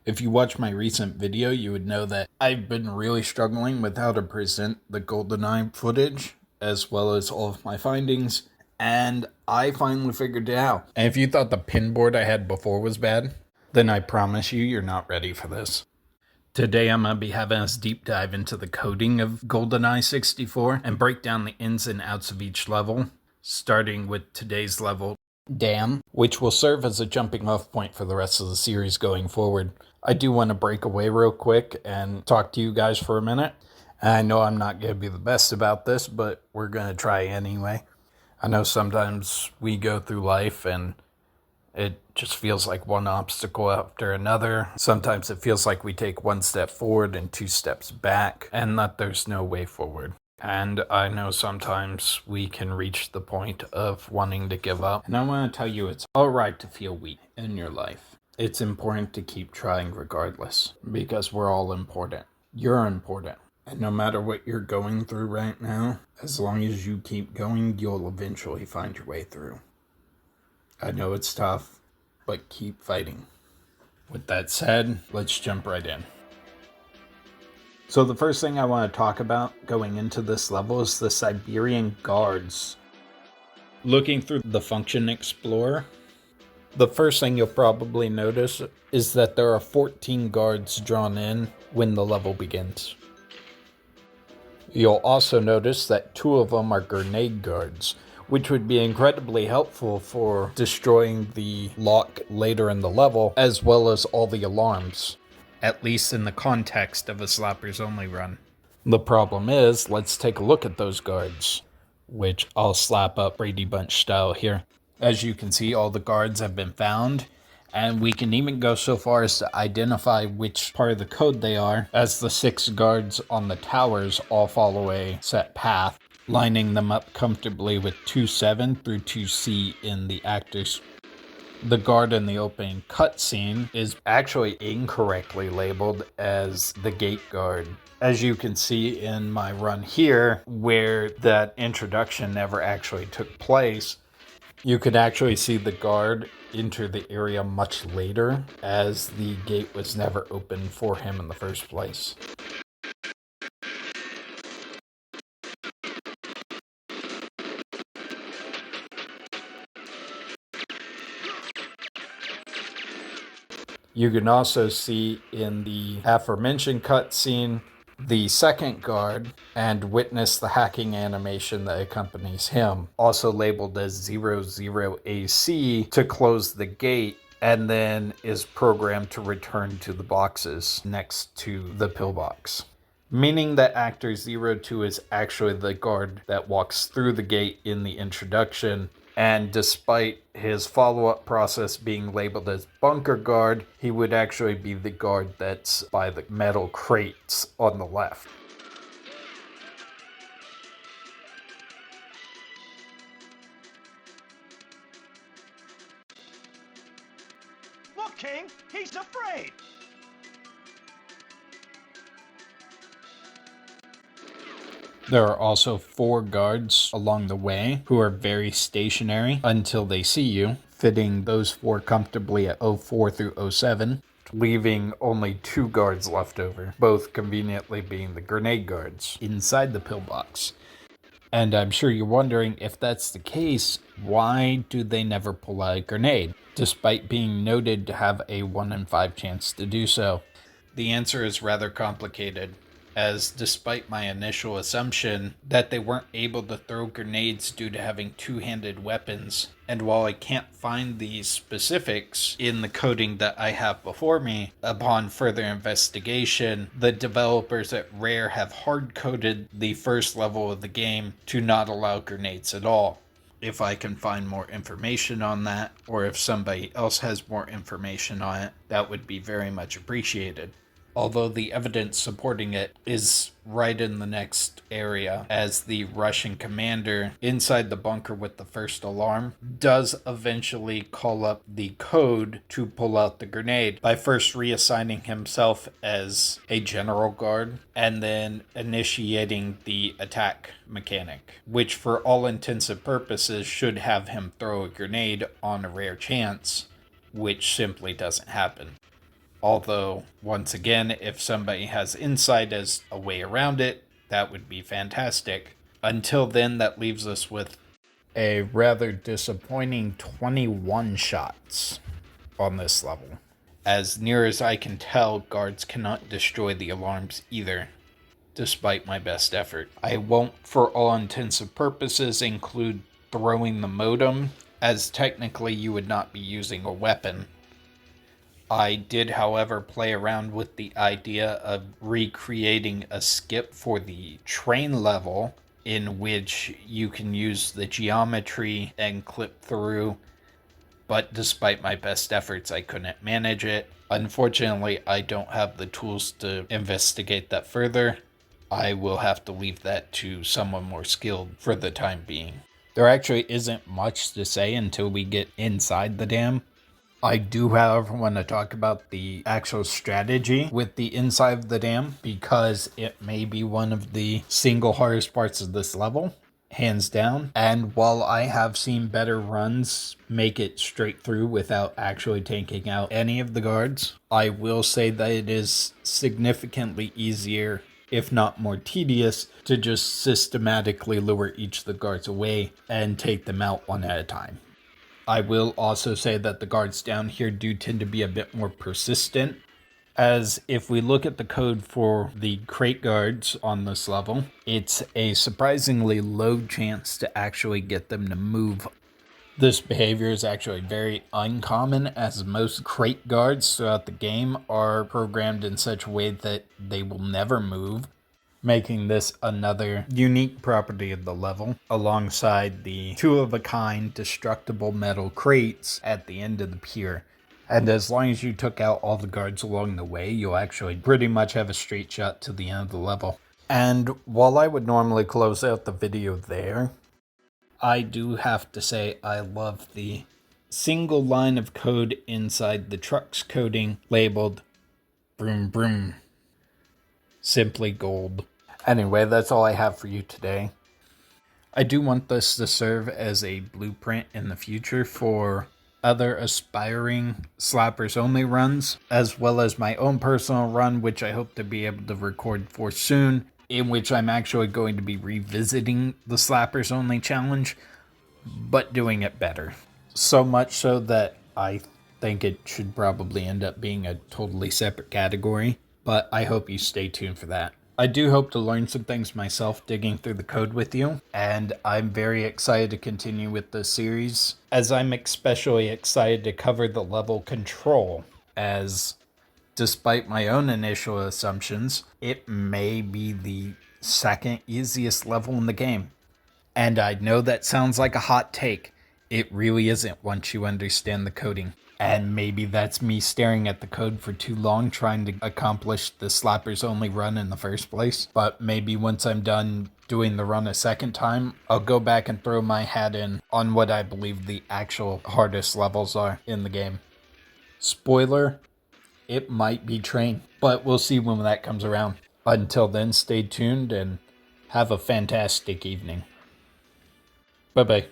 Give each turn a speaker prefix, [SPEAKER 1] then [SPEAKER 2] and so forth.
[SPEAKER 1] If you watch my recent video, you would know that I've been really struggling with how to present the Goldeneye footage, as well as all of my findings, and I finally figured it out. And if you thought the pinboard I had before was bad, then I promise you're not ready for this. Today I'm going to be having us deep dive into the coding of Goldeneye 64 and break down the ins and outs of each level, starting with today's level, Dam, which will serve as a jumping off point for the rest of the series going forward. I do want to break away real quick and talk to you guys for a minute. I know I'm not going to be the best about this, but we're going to try anyway. I know sometimes we go through life and it just feels like one obstacle after another. Sometimes it feels like we take one step forward and two steps back, and that there's no way forward. And I know sometimes we can reach the point of wanting to give up. And I want to tell you it's alright to feel weak in your life. It's important to keep trying regardless, because we're all important. You're important. And no matter what you're going through right now, as long as you keep going, you'll eventually find your way through. I know it's tough, but keep fighting. With that said, let's jump right in. So the first thing I want to talk about going into this level is the Siberian Guards. Looking through the Function Explorer, the first thing you'll probably notice is that there are 14 guards drawn in when the level begins. You'll also notice that 2 of them are grenade guards, which would be incredibly helpful for destroying the lock later in the level, as well as all the alarms, at least in the context of a Slappers Only run. The problem is, let's take a look at those guards, which I'll slap up Brady Bunch style here. As you can see, all the guards have been found, and we can even go so far as to identify which part of the code they are, as the 6 guards on the towers all follow a set path, lining them up comfortably with 2-7 through 2C in the actors. The guard in the opening cutscene is actually incorrectly labeled as the gate guard. As you can see in my run here, where that introduction never actually took place, you could actually see the guard enter the area much later, as the gate was never opened for him in the first place. You can also see in the aforementioned cutscene the second guard and witness the hacking animation that accompanies him, also labeled as 00AC, to close the gate, and then is programmed to return to the boxes next to the pillbox. Meaning that actor 02 is actually the guard that walks through the gate in the introduction, and despite his follow-up process being labeled as bunker guard, he would actually be the guard that's by the metal crates on the left.
[SPEAKER 2] Look, King, he's afraid!
[SPEAKER 1] There are also 4 guards along the way who are very stationary until they see you, fitting those 4 comfortably at 04 through 07, leaving only 2 guards left over, both conveniently being the grenade guards inside the pillbox. And I'm sure you're wondering, if that's the case, why do they never pull out a grenade, despite being noted to have a 1 in 5 chance to do so? The answer is rather complicated, as despite my initial assumption that they weren't able to throw grenades due to having 2-handed weapons, and while I can't find the specifics in the coding that I have before me, upon further investigation, the developers at Rare have hard-coded the first level of the game to not allow grenades at all. If I can find more information on that, or if somebody else has more information on it, that would be very much appreciated. Although the evidence supporting it is right in the next area, as the Russian commander inside the bunker with the first alarm does eventually call up the code to pull out the grenade by first reassigning himself as a general guard and then initiating the attack mechanic, which for all intents and purposes should have him throw a grenade on a rare chance, which simply doesn't happen. Although, once again, if somebody has insight as a way around it, that would be fantastic. Until then, that leaves us with a rather disappointing 21 shots on this level. As near as I can tell, guards cannot destroy the alarms either, despite my best effort. I won't, for all intents and purposes, include throwing the modem, as technically you would not be using a weapon. I did, however, play around with the idea of recreating a skip for the train level in which you can use the geometry and clip through, but despite my best efforts, I couldn't manage it. Unfortunately, I don't have the tools to investigate that further. I will have to leave that to someone more skilled for the time being. There actually isn't much to say until we get inside the dam. I do, however, want to talk about the actual strategy with the inside of the dam, because it may be one of the single hardest parts of this level, hands down. And while I have seen better runs make it straight through without actually taking out any of the guards, I will say that it is significantly easier, if not more tedious, to just systematically lure each of the guards away and take them out one at a time. I will also say that the guards down here do tend to be a bit more persistent, as if we look at the code for the crate guards on this level, it's a surprisingly low chance to actually get them to move. This behavior is actually very uncommon, as most crate guards throughout the game are programmed in such a way that they will never move, making this another unique property of the level, alongside the two-of-a-kind destructible metal crates at the end of the pier. And as long as you took out all the guards along the way, you'll actually pretty much have a straight shot to the end of the level. And while I would normally close out the video there, I do have to say I love the single line of code inside the truck's coding labeled "Broom Broom." Simply gold. Anyway, that's all I have for you today. I do want this to serve as a blueprint in the future for other aspiring Slappers Only runs, as well as my own personal run, which I hope to be able to record for soon, in which I'm actually going to be revisiting the Slappers Only challenge, but doing it better. So much so that I think it should probably end up being a totally separate category, but I hope you stay tuned for that. I do hope to learn some things myself digging through the code with you, and I'm very excited to continue with this series, as I'm especially excited to cover the level Control, as despite my own initial assumptions, it may be the second easiest level in the game. And I know that sounds like a hot take. It really isn't once you understand the coding. And maybe that's me staring at the code for too long trying to accomplish the Slappers Only run in the first place. But maybe once I'm done doing the run a second time, I'll go back and throw my hat in on what I believe the actual hardest levels are in the game. Spoiler, it might be Train, but we'll see when that comes around. Until then, stay tuned and have a fantastic evening. Bye-bye.